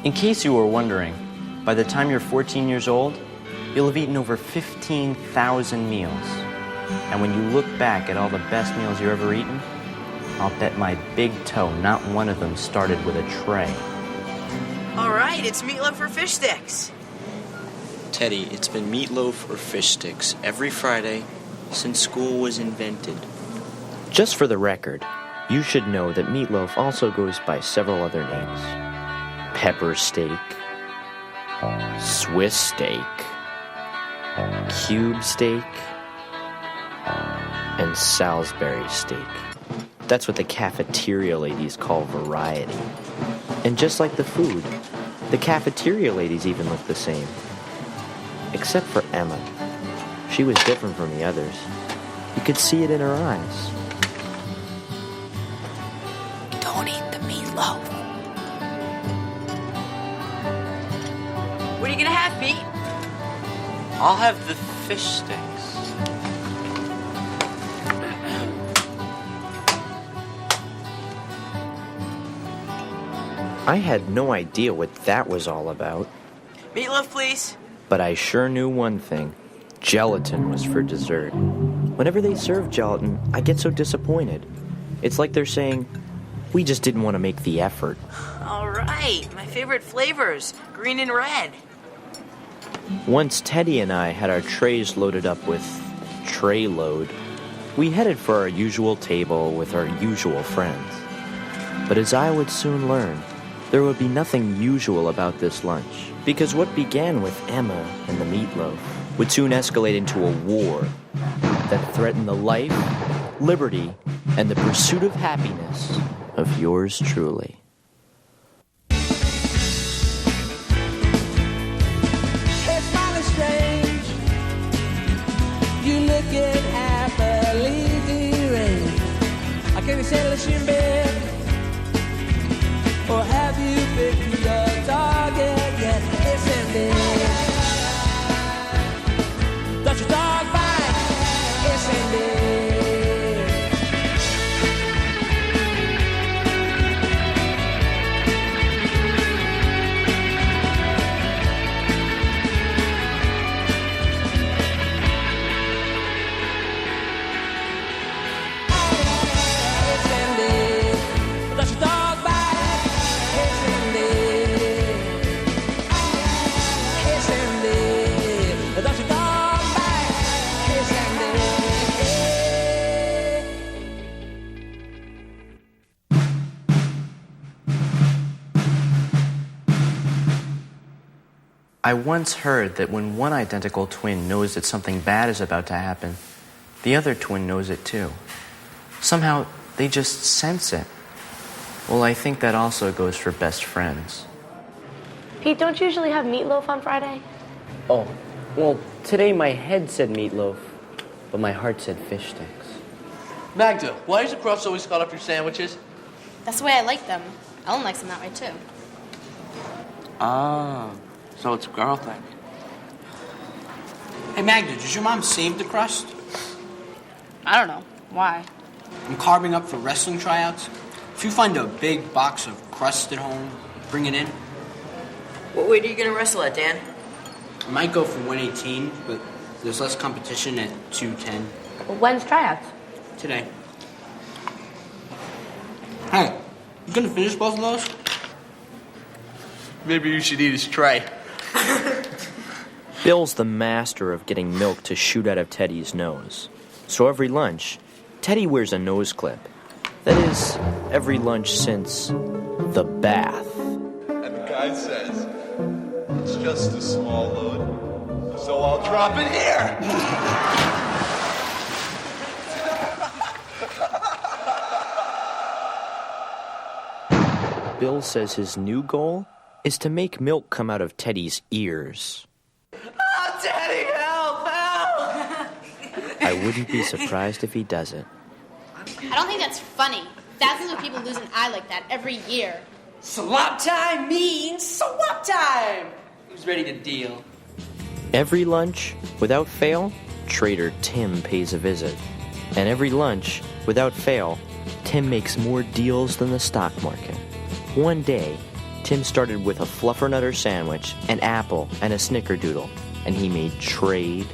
In case you were wondering, by the time you're 14 years old, you'll have eaten over 15,000 meals. And when you look back at all the best meals you've ever eaten, I'll bet my big toe not one of them started with a tray. All right, it's meatloaf or fish sticks. Teddy, it's been meatloaf or fish sticks every Friday since school was invented. Just for the record, you should know that meatloaf also goes by several other names. Pepper steak, Swiss steak, cube steak, and Salisbury steak. That's what the cafeteria ladies call variety. And just like the food, the cafeteria ladies even look the same. Except for Emma. She was different from the others. You could see it in her eyes. Don't eat the meatloaf. What are you gonna have, Pete? I'll have the fish sticks. I had no idea what that was all about. Meatloaf, please. But I sure knew one thing. Gelatin was for dessert. Whenever they serve gelatin, I get so disappointed. It's like they're saying, we just didn't want to make the effort. All right, my favorite flavors, green and red. Once Teddy and I had our trays loaded up with tray load, we headed for our usual table with our usual friends. But as I would soon learn, there would be nothing usual about this lunch, because what began with Emma and the meatloaf would soon escalate into a war that threatened the life, liberty, and the pursuit of happiness of yours truly. It's mighty strange. You looking at the lazy rain. I can't settle in bed. Or have you picked your target yet? It's ended. Does your dog bite? It's ended. It's ended. Does your dog bite? I once heard that when one identical twin knows that something bad is about to happen, the other twin knows it too. Somehow, they just sense it. Well, I think that also goes for best friends. Pete, don't you usually have meatloaf on Friday? Oh, well, today my head said meatloaf, but my heart said fish sticks. Magda, why is the crust always cut off your sandwiches? That's the way I like them. Ellen likes them that way, too. Ah, so it's a girl thing. Hey, Magda, does your mom save the crust? I don't know. Why? I'm carving up for wrestling tryouts. If you find a big box of crust at home, bring it in. What weight are you gonna wrestle at, Dan? I might go for 118, but there's less competition at 210. Well, when's tryouts? Today. Hey, you gonna finish both of those? Maybe you should eat his tray. Bill's the master of getting milk to shoot out of Teddy's nose. So every lunch, Teddy wears a nose clip. That is, every lunch since the bath. And the guy says, it's just a small load, so I'll drop it here. Bill says his new goal is to make milk come out of Teddy's ears. Oh, Daddy, help, help! I wouldn't be surprised if he does it. I don't think that's funny. Thousands of people lose an eye like that every year. Swap time means swap time! Who's ready to deal? Every lunch, without fail, Trader Tim pays a visit. And every lunch, without fail, Tim makes more deals than the stock market. One day, Tim started with a fluffernutter sandwich, an apple, and a snickerdoodle, and he made trade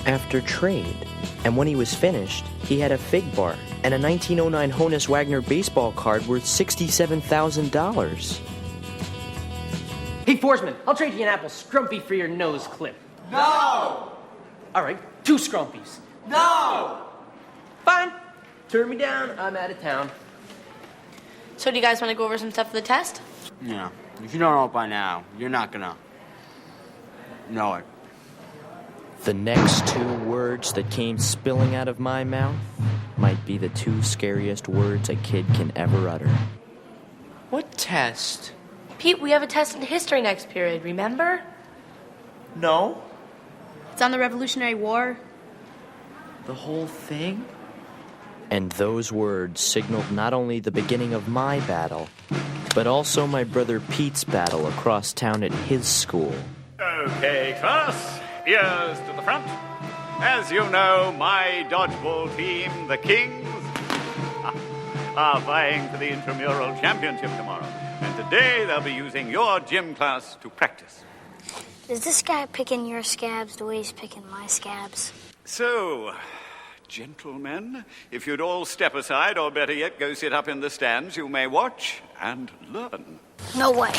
after trade. And when he was finished, he had a fig bar and a 1909 Honus Wagner baseball card worth $67,000. Hey, Forsman, I'll trade you an apple scrumpy for your nose clip. No! All right, 2 scrumpies. No! Fine. Turn me down. I'm out of town. So do you guys want to go over some stuff for the test? Yeah. If you don't know it by now, you're not gonna know it. The next 2 words that came spilling out of my mouth might be the 2 scariest words a kid can ever utter. What test? Pete, we have a test in history next period, remember? No. It's on the Revolutionary War. The whole thing? And those words signaled not only the beginning of my battle, but also my brother Pete's battle across town at his school. Okay, class, ears to the front. As you know, my dodgeball team, the Kings, are vying for the intramural championship tomorrow. And today they'll be using your gym class to practice. Is this guy picking your scabs the way he's picking my scabs? So, gentlemen, if you'd all step aside, or better yet, go sit up in the stands, you may watch and learn. No way.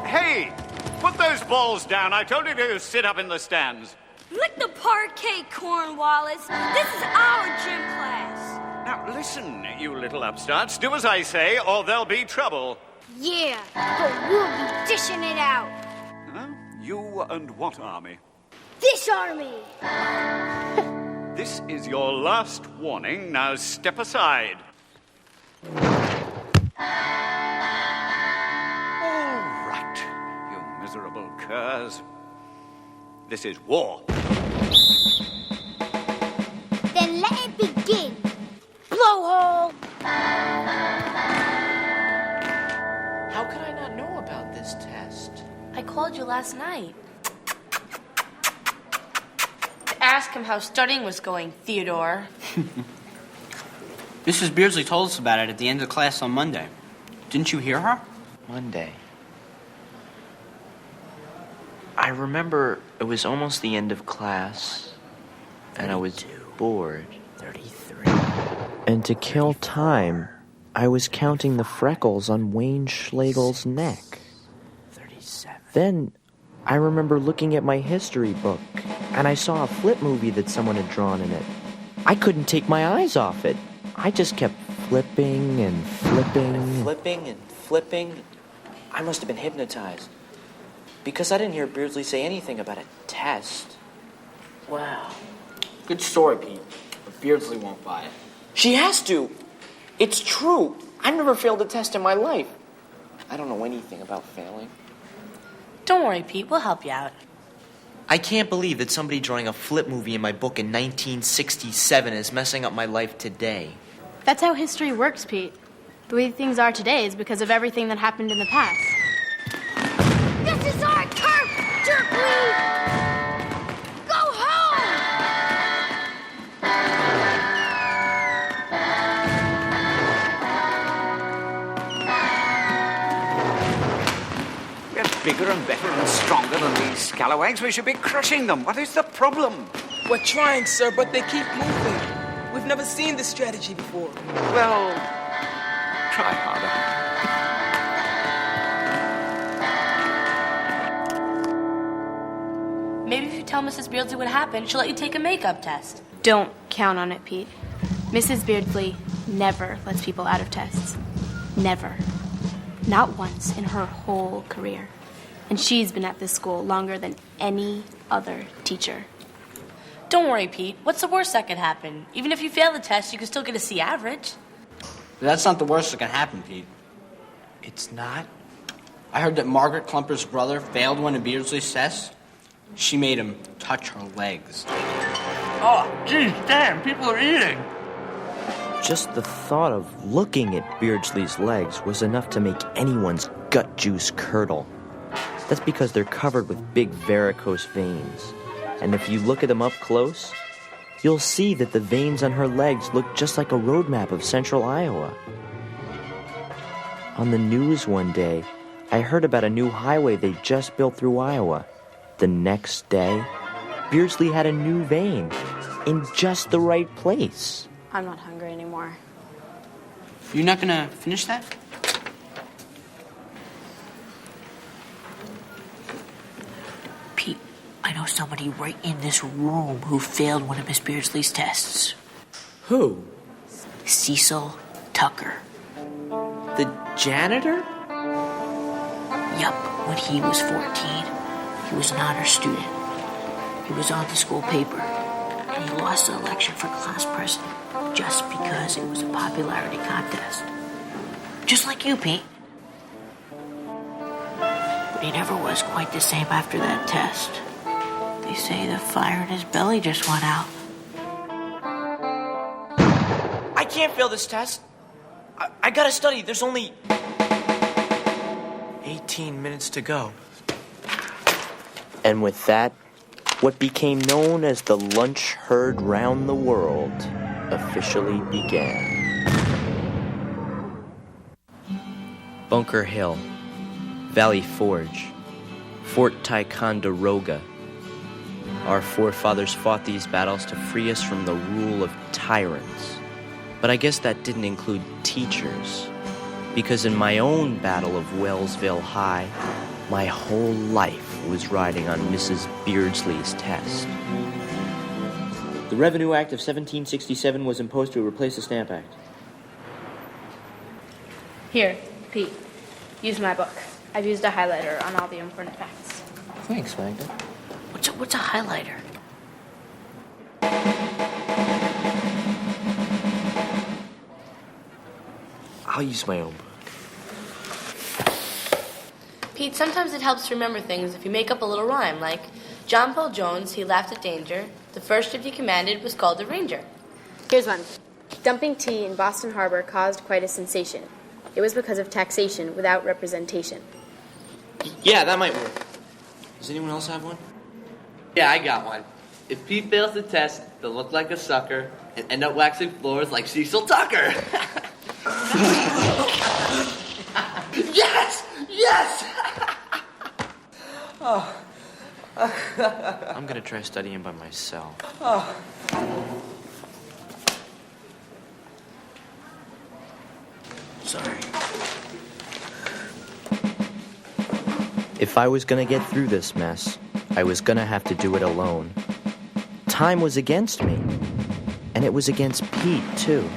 Hey, put those balls down. I told you to sit up in the stands. Lick the parquet, Cornwallis. This is our gym class. Now, listen, you little upstarts. Do as I say, or there'll be trouble. Yeah, but we'll be dishing it out. Huh? You and what army? This army. This is your last warning. Now step aside. All right, you miserable curs. This is war. Then let it begin. Blowhole. How could I not know about this test? I called you last night. To ask him how studying was going, Theodore. Mrs. Beardsley told us about it at the end of class on Monday. Didn't you hear her? Monday. I remember it was almost the end of class, and I was bored. 33. And to kill time, I was counting the freckles on Wayne Schlegel's neck. 37. Then I remember looking at my history book, and I saw a flip movie that someone had drawn in it. I couldn't take my eyes off it. I just kept flipping and flipping. Flipping and flipping. I must have been hypnotized. Because I didn't hear Beardsley say anything about a test. Wow. Good story, Pete. But Beardsley won't buy it. She has to. It's true. I've never failed a test in my life. I don't know anything about failing. Don't worry, Pete. We'll help you out. I can't believe that somebody drawing a flip movie in my book in 1967 is messing up my life today. That's how history works, Pete. The way things are today is because of everything that happened in the past. This is our turf, jerkweed. Go home. We're bigger and better and stronger than these scalawags. We should be crushing them. What is the problem? We're trying, sir, but they keep moving. We've never seen this strategy before. Well, try harder. Maybe if you tell Mrs. Beardsley what happened, she'll let you take a makeup test. Don't count on it, Pete. Mrs. Beardsley never lets people out of tests. Never. Not once in her whole career. And she's been at this school longer than any other teacher. Don't worry, Pete. What's the worst that could happen? Even if you fail the test, you can still get a C average. But that's not the worst that can happen, Pete. It's not? I heard that Margaret Klumper's brother failed one of Beardsley's tests. She made him touch her legs. Oh, geez, damn, people are eating. Just the thought of looking at Beardsley's legs was enough to make anyone's gut juice curdle. That's because they're covered with big varicose veins. And if you look at them up close, you'll see that the veins on her legs look just like a road map of central Iowa. On the news one day, I heard about a new highway they just built through Iowa. The next day, Beardsley had a new vein in just the right place. I'm not hungry anymore. You're not gonna finish that? Pete, I know somebody right in this room who failed one of Miss Beardsley's tests. Who? Cecil Tucker. The janitor? Yup, when he was 14, he was an honor student. He was on the school paper, and he lost the election for class president just because it was a popularity contest. Just like you, Pete. But he never was quite the same after that test. They say the fire in his belly just went out. I can't fail this test. I gotta study. There's only 18 minutes to go. And with that, what became known as the lunch herd round the world officially began. Bunker Hill, Valley Forge, Fort Ticonderoga. Our forefathers fought these battles to free us from the rule of tyrants. But I guess that didn't include teachers, because in my own battle of Wellsville High, my whole life was riding on Mrs. Beardsley's test. The Revenue Act of 1767 was imposed to replace the Stamp Act. Here, Pete, use my book. I've used a highlighter on all the important facts. Thanks, Magda. What's a highlighter? I'll use my own book. Pete, sometimes it helps to remember things if you make up a little rhyme, like John Paul Jones, he laughed at danger. The first ship he commanded was called the Ranger. Here's one. Dumping tea in Boston Harbor caused quite a sensation. It was because of taxation without representation. Yeah, that might work. Does anyone else have one? Yeah, I got one. If Pete fails the test, they'll look like a sucker and end up waxing floors like Cecil Tucker. Yes! Yes! I'm gonna try studying by myself. Sorry. If I was gonna get through this mess, I was gonna have to do it alone. Time was against me, and it was against Pete, too.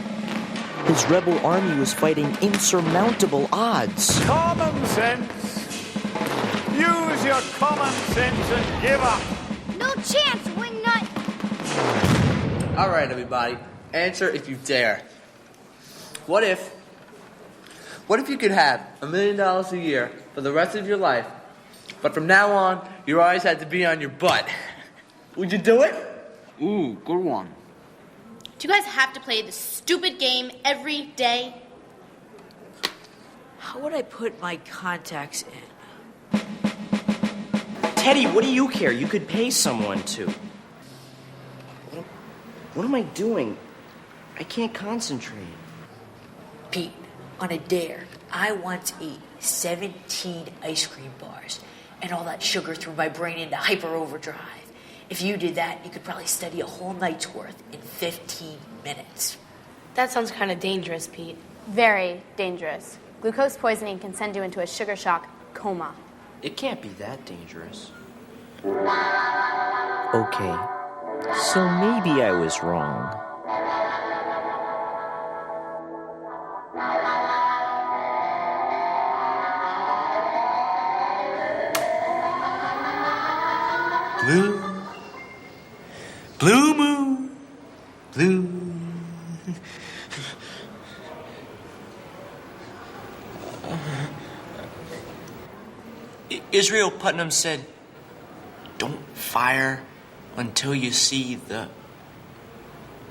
His rebel army was fighting insurmountable odds. Common sense. Use your common sense and give up. No chance, Wingnut. All right, everybody. Answer if you dare. What if you could have $1 million a year for the rest of your life, but from now on, you always had to be on your butt? Would you do it? Ooh, good one. Do you guys have to play this stupid game every day? How would I put my contacts in? Teddy, what do you care? You could pay someone to. What am I doing? I can't concentrate. Pete, on a dare, I once ate 17 ice cream bars, and all that sugar threw my brain into hyper overdrive. If you did that, you could probably study a whole night's worth in 15 minutes. That sounds kind of dangerous, Pete. Very dangerous. Glucose poisoning can send you into a sugar shock coma. It can't be that dangerous. Okay, so maybe I was wrong. Blue moon, blue. Israel Putnam said, "Don't fire until you see the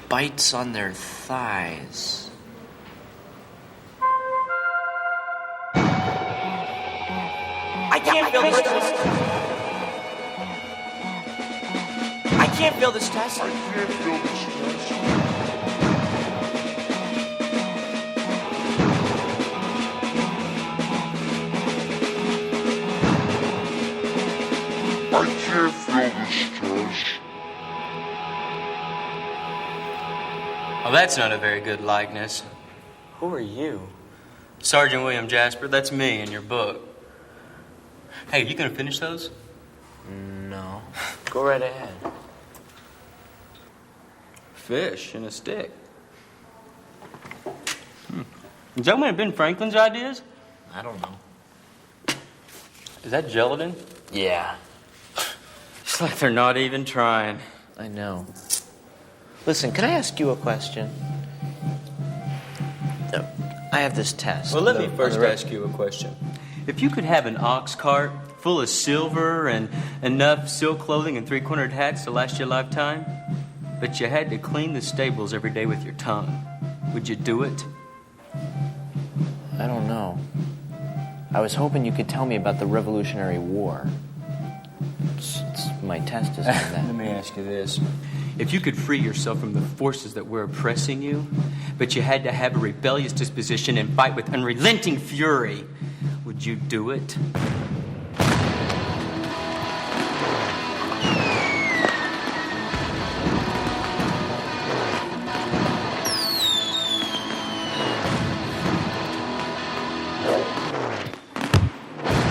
bites on their thighs." I can't feel this test. I can't feel this test. that's not a very good likeness. Who are you? Sergeant William Jasper, that's me in your book. Hey, you gonna finish those? No. Go right ahead. Fish in a stick. Is that one of Ben Franklin's ideas? I don't know. Is that gelatin? Yeah. It's like they're not even trying. I know. Listen, can I ask you a question? I have this test. Well, let me first ask you a question. If you could have an ox cart full of silver and enough silk clothing and three-cornered hats to last you a lifetime, but you had to clean the stables every day with your tongue, would you do it? I don't know. I was hoping you could tell me about the Revolutionary War. My test is on that. Let me ask you this. If you could free yourself from the forces that were oppressing you, but you had to have a rebellious disposition and fight with unrelenting fury, would you do it?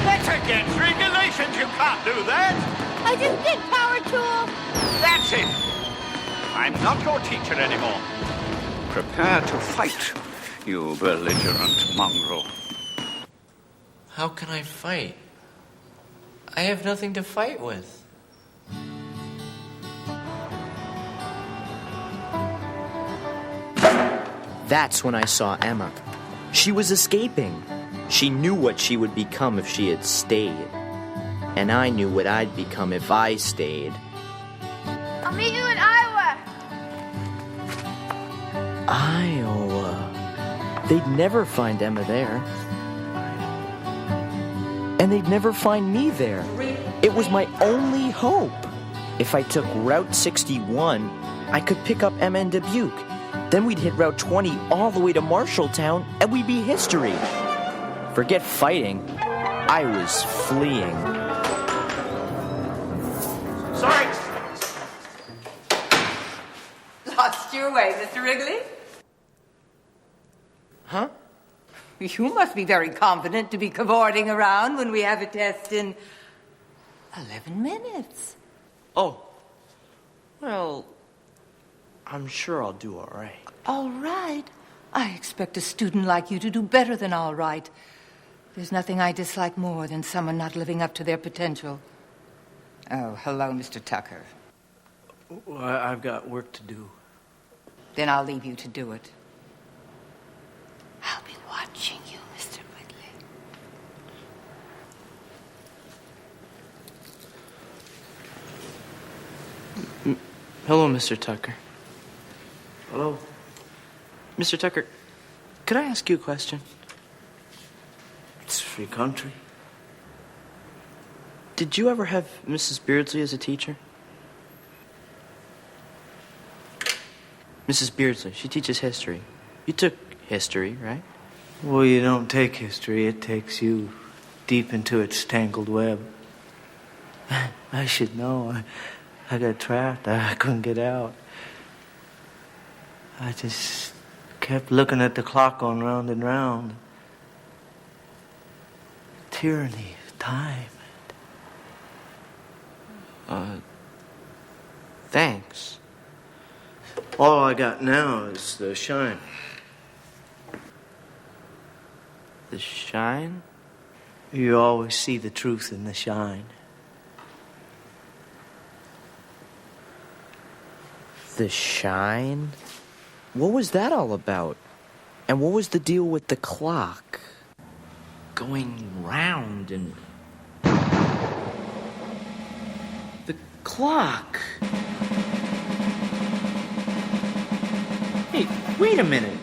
That's against regulations. You can't do that. I didn't think, power tool. That's it. I'm not your teacher anymore. Prepare to fight, you belligerent mongrel. How can I fight? I have nothing to fight with. That's when I saw Emma. She was escaping. She knew what she would become if she had stayed. And I knew what I'd become if I stayed. I'll meet you in Iowa. Iowa. They'd never find Emma there. And they'd never find me there. It was my only hope. If I took Route 61, I could pick up Emma in Dubuque. Then we'd hit Route 20 all the way to Marshalltown, and we'd be history. Forget fighting. I was fleeing. Sorry. Lost your way, Mr. Wrigley? Huh? You must be very confident to be cavorting around when we have a test in 11 minutes. Oh. Well, I'm sure I'll do all right. All right. I expect a student like you to do better than all right. There's nothing I dislike more than someone not living up to their potential. Oh, hello, Mr. Tucker. Well, I've got work to do. Then I'll leave you to do it. I'll be watching you, Mr. Wrigley. Hello, Mr. Tucker. Hello? Mr. Tucker, could I ask you a question? It's a free country. Did you ever have Mrs. Beardsley as a teacher? Mrs. Beardsley, she teaches history. You took history, right? Well, you don't take history. It takes you deep into its tangled web. I should know. I got trapped. I couldn't get out. I just kept looking at the clock going round and round. Tyranny of time. Thanks. All I got now is the shine. The shine? You always see the truth in the shine. The shine? What was that all about? And what was the deal with the clock? Going round and... The clock! Hey, wait a minute.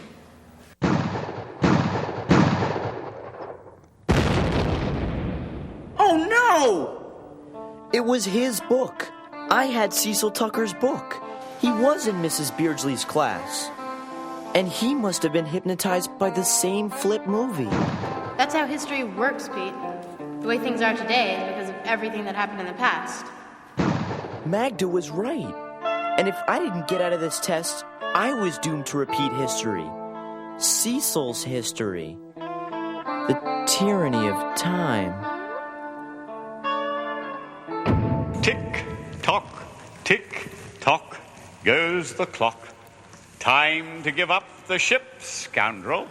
Oh no! It was his book. I had Cecil Tucker's book. He was in Mrs. Beardsley's class. And he must have been hypnotized by the same flip movie. That's how history works, Pete. The way things are today is because of everything that happened in the past. Magda was right. And if I didn't get out of this test, I was doomed to repeat history. Cecil's history. The tyranny of time. Tick, tock, tick, tock, goes the clock. Time to give up the ship, scoundrel.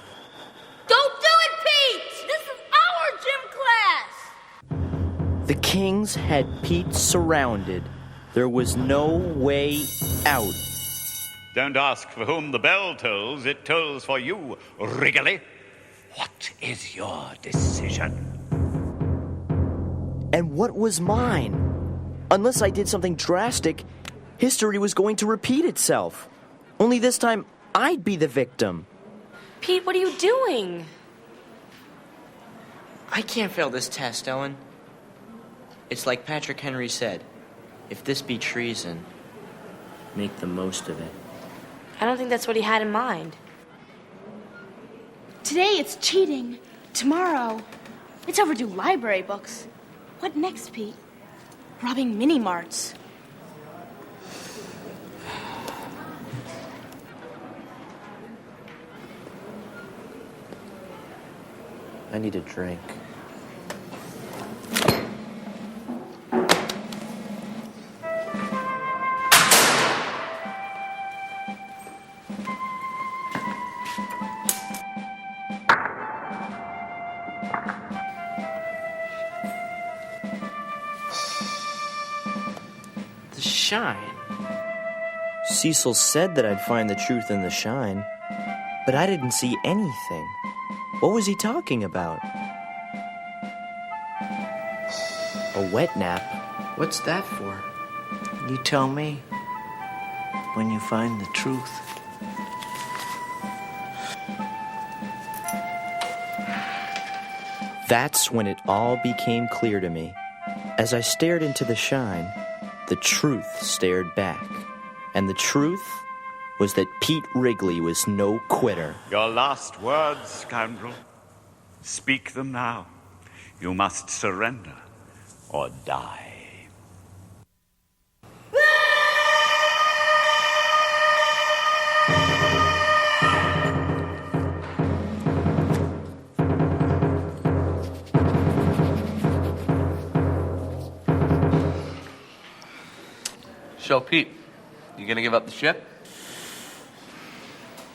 Don't do it, Pete! This is our gym class! The Kings had Pete surrounded. There was no way out. Don't ask for whom the bell tolls, it tolls for you, Wriggly. What is your decision? And what was mine? Unless I did something drastic, history was going to repeat itself. Only this time, I'd be the victim. Pete, what are you doing? I can't fail this test, Ellen. It's like Patrick Henry said, if this be treason, make the most of it. I don't think that's what he had in mind. Today it's cheating. Tomorrow, it's overdue library books. What next, Pete? Robbing mini-marts. I need a drink. The shine. Cecil said that I'd find the truth in the shine, but I didn't see anything. What was he talking about? A wet nap? What's that for? You tell me when you find the truth. That's when it all became clear to me. As I stared into the shine, the truth stared back. And the truth was that Pete Wrigley was no quitter. Your last words, scoundrel. Speak them now. You must surrender or die. So, Pete, you gonna give up the ship?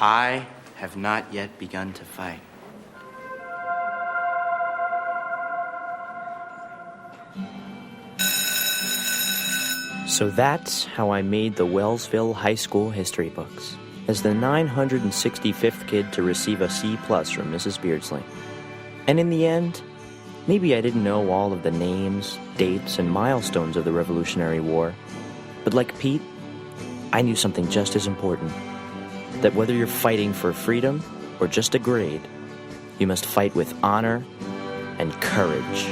I have not yet begun to fight. So that's how I made the Wellsville High School history books, as the 965th kid to receive a C+ from Mrs. Beardsley. And in the end, maybe I didn't know all of the names, dates, and milestones of the Revolutionary War, but like Pete, I knew something just as important, that whether you're fighting for freedom or just a grade, you must fight with honor and courage.